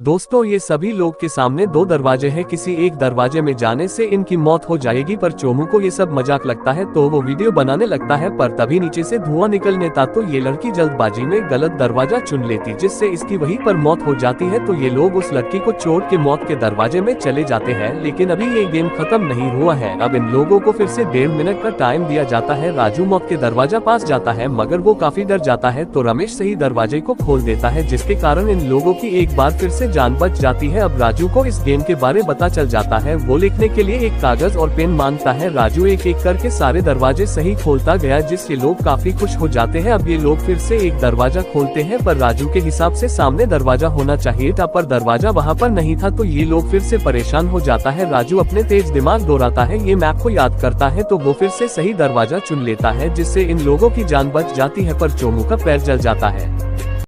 दोस्तों, ये सभी लोग के सामने दो दरवाजे हैं। किसी एक दरवाजे में जाने से इनकी मौत हो जाएगी, पर चोमू को ये सब मजाक लगता है तो वो वीडियो बनाने लगता है। पर तभी नीचे से धुआं निकलने था तो ये लड़की जल्दबाजी में गलत दरवाजा चुन लेती, जिससे इसकी वहीं पर मौत हो जाती है। तो ये लोग उस लड़की को छोड़ के मौत के दरवाजे में चले जाते हैं। लेकिन अभी ये गेम खत्म नहीं हुआ है। अब इन लोगों को फिर से 1.5 मिनट का टाइम दिया जाता है। राजू मौत के दरवाजा पास जाता है, मगर वो काफी डर जाता है तो रमेश सही दरवाजे को खोल देता है, जिसके कारण इन लोगों की एक बार फिर से जान बच जाती है। अब राजू को इस गेम के बारे में पता चल जाता है। वो लिखने के लिए एक कागज और पेन मांगता है। राजू एक एक करके सारे दरवाजे सही खोलता गया, जिससे लोग काफी खुश हो जाते हैं। अब ये लोग फिर से एक दरवाजा खोलते हैं, पर राजू के हिसाब से सामने दरवाजा होना चाहिए था, पर दरवाजा वहाँ पर नहीं था। तो ये लोग फिर से परेशान हो जाता है। राजू अपने तेज दिमाग दोहराता है, ये मैप को याद करता है तो वो फिर से सही दरवाजा चुन लेता है, जिससे इन लोगों की जान बच जाती है। पर चोमू का पैर जल जाता है।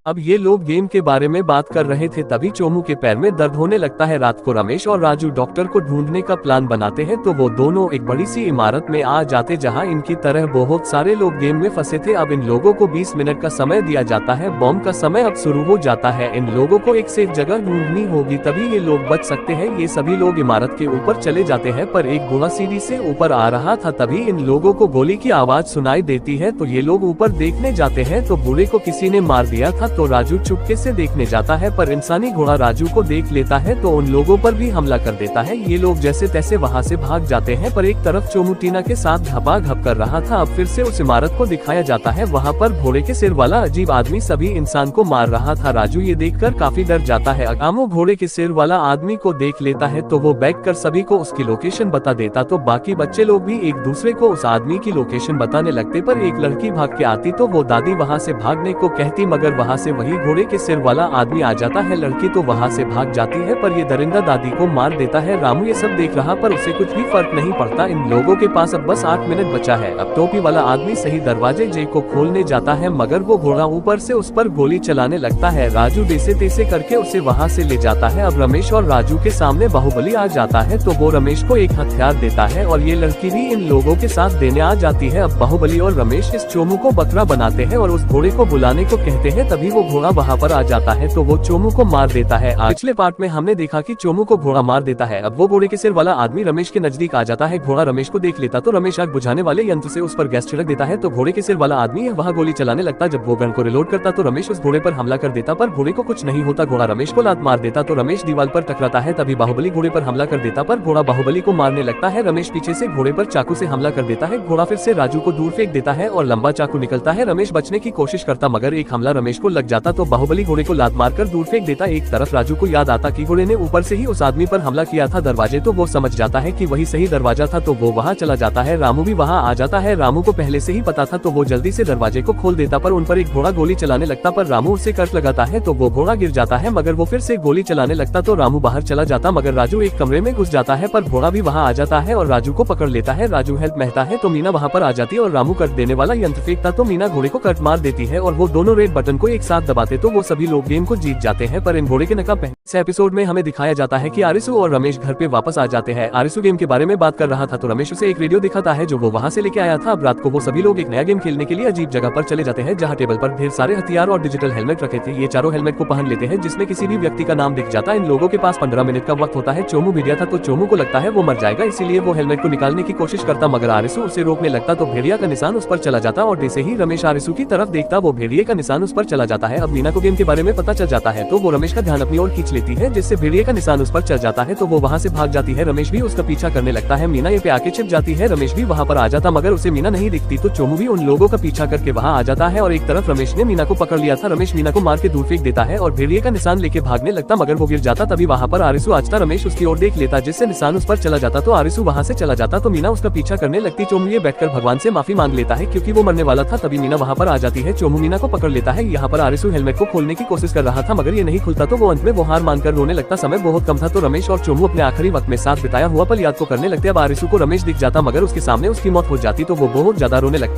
अब ये लोग गेम के बारे में बात कर रहे थे, तभी चोमू के पैर में दर्द होने लगता है। रात को रमेश और राजू डॉक्टर को ढूंढने का प्लान बनाते हैं तो वो दोनों एक बड़ी सी इमारत में आ जाते, जहां इनकी तरह बहुत सारे लोग गेम में फंसे थे। अब इन लोगों को 20 मिनट का समय दिया जाता है। बॉम्ब का समय अब शुरू हो जाता है। इन लोगों को एक सेफ जगह ढूंढनी होगी, तभी ये लोग बच सकते हैं। ये सभी लोग इमारत के ऊपर चले जाते हैं, पर एक घोड़ा सीढ़ी से ऊपर आ रहा था। तभी इन लोगों को गोली की आवाज सुनाई देती है तो ये लोग ऊपर देखने जाते हैं तो बूढ़े को किसी ने मार दिया था। तो राजू चुपके से देखने जाता है, पर इंसानी घोड़ा राजू को देख लेता है तो उन लोगों पर भी हमला कर देता है। ये लोग जैसे तैसे वहाँ से भाग जाते हैं, पर एक तरफ चोमू टीना के साथ घपाघप कर रहा था। अब फिर से उस इमारत को दिखाया जाता है। वहाँ पर घोड़े के सिर वाला अजीब आदमी सभी इंसान को मार रहा था। राजू ये देखकर काफी डर जाता है। अगामो घोड़े के सिर वाला आदमी को देख लेता है तो वो बैक कर सभी को उसकी लोकेशन बता देता। तो बाकी बच्चे लोग भी एक दूसरे को उस आदमी की लोकेशन बताने लगते, पर एक लड़की भाग के आती तो वो दादी वहाँ से भागने को कहती, मगर वहाँ से वही घोड़े के सिर वाला आदमी आ जाता है। लड़की तो वहाँ से भाग जाती है, पर ये दरिंदा दादी को मार देता है। रामू ये सब देख रहा, पर उसे कुछ भी फर्क नहीं पड़ता। इन लोगों के पास अब बस 8 मिनट बचा है। अब टोपी वाला आदमी सही दरवाजे जे को खोलने जाता है, मगर वो घोड़ा ऊपर से उस पर गोली चलाने लगता है। राजू जैसे तैसे करके उसे वहाँ से ले जाता है। अब रमेश और राजू के सामने बाहुबली आ जाता है तो वो रमेश को एक हथियार देता है और ये लड़की भी इन लोगों के साथ देने आ जाती है। अब बाहुबली और रमेश इस चोमू को बकरा बनाते हैं और उस घोड़े को बुलाने को कहते हैं। तभी वो घोड़ा वहाँ पर आ जाता है तो वो चोमू को मार देता है। पिछले पार्ट में हमने देखा कि चोमू को घोड़ा मार देता है। अब वो घोड़े के सिर वाला आदमी रमेश के नजदीक आ जाता है। घोड़ा रमेश को देख लेता तो रमेश आग बुझाने वाले यंत्र से उस पर गैस छिड़क देता है तो घोड़े के सिर वाला आदमी वहाँ गोली चलाने लगता। जब वो गन को रिलोड करता तो रमेश उस घोड़े पर हमला कर देता, पर घोड़े को कुछ नहीं होता। घोड़ा रमेश को लात मार देता तो रमेश दीवार पर टकराता है। तभी बाहुबली घोड़े पर हमला कर देता, पर घोड़ा बाहुबली को मारने लगता है। रमेश पीछे से घोड़े पर चाकू से हमला कर देता है। घोड़ा फिर से राजू को दूर फेंक देता है और लंबा चाकू निकलता है। रमेश बचने की कोशिश करता, मगर एक हमला रमेश को लग जाता तो बाहुबली घोड़े को लात मारकर दूर फेंक देता। एक तरफ राजू को याद आता कि घोड़े ने ऊपर से ही उस आदमी पर हमला किया था दरवाजे, तो वो समझ जाता है कि वही सही दरवाजा था तो वो वहाँ चला जाता है। रामू भी वहाँ आ जाता है। रामू को पहले से ही पता था तो वो जल्दी से दरवाजे को खोल देता, पर उन पर एक घोड़ा गोली चलाने लगता, पर रामू उससे कट लगाता है तो वो घोड़ा गिर जाता है। मगर वो फिर से गोली चलाने लगता तो रामू बाहर चला जाता, मगर राजू एक कमरे में घुस जाता है, पर घोड़ा भी वहाँ आ जाता है और राजू को पकड़ लेता है। राजू हेल्प महता है तो मीना वहाँ पर आ जाती है और रामू कट देने वाला यंत्र फेंकता तो मीना घोड़े को कट मार देती है और वो दोनों रेड बटन को एक साथ दबाते तो वो सभी लोग गेम को जीत जाते हैं। पर इन घोड़े के नकाब इस एपिसोड में हमें दिखाया जाता है कि आरिसु और रमेश घर पे वापस आ जाते हैं। आरिसु गेम के बारे में बात कर रहा था तो रमेश उसे एक रेडियो दिखाता है जो वो वहाँ से लेके आया था। अब रात को वो सभी लोग एक नया गेम खेलने के लिए अजीब जगह पर चले जाते हैं, जहाँ टेबल पर ढेर सारे हथियार और डिजिटल हेलमेट रखे थे। ये चारों हेलमेट को पहन लेते हैं, जिसमें किसी भी व्यक्ति का नाम दिख जाता है। इन लोगों के पास 15 मिनट का वक्त होता है। चोमू भेड़िया था तो चोमू को लगता है वो मर जाएगा, इसीलिए वो हेलमेट को निकालने की कोशिश करता, मगर आरिसु उसे रोकने लगता तो भेड़िया का निशान उस पर चला जाता और जैसे ही रमेश आरिसु की तरफ देखता वो भेड़िए का निशान उस पर चला जाता है। अब मीना को गेम के बारे में पता चल जाता है तो वो रमेश का ध्यान अपनी ओर खींच लेती है, जिससे भेड़िए का निशान उस पर चल जाता है तो वो वहाँ से भाग जाती है। रमेश भी उसका पीछा करने लगता है। मीना ये पे आके छिप जाती है। रमेश भी वहाँ पर आ जाता, मगर उसे मीना नहीं दिखती तो चोमू भी उन लोगों का पीछा करके वहाँ आ जाता है और एक तरफ रमेश ने मीना को पकड़ लिया था। रमेश मीना को मार के दूर फेंक देता है और भेड़िए का निशान लेके भागने लगता, मगर वो गिर जाता। तभी वहाँ पर आरिसु आजता रमेश उसकी ओर देख लेता, जिससे निशान उस पर चला जाता तो आरिसु वहाँ से चला जाता तो मीना उसका पीछा करने लगती। चोमू ये बैठकर भगवान से माफी मांग लेता है क्योंकि वो मरने वाला था। तभी मीना वहाँ पर आ जाती है। चोमू मीना को पकड़ लेता है। यहाँ पर आरिसु हेलमेट को खोलने की कोशिश कर रहा था, मगर ये नहीं खुलता तो वो अंत में वो हार मानकर रोने लगता। समय बहुत कम था तो रमेश और चोमू अपने आखिरी वक्त में साथ बिताया हुआ पल याद को करने लगते। अब आरिसु को रमेश दिख जाता, मगर उसके सामने उसकी मौत हो जाती तो वो बहुत ज्यादा रोने लगता।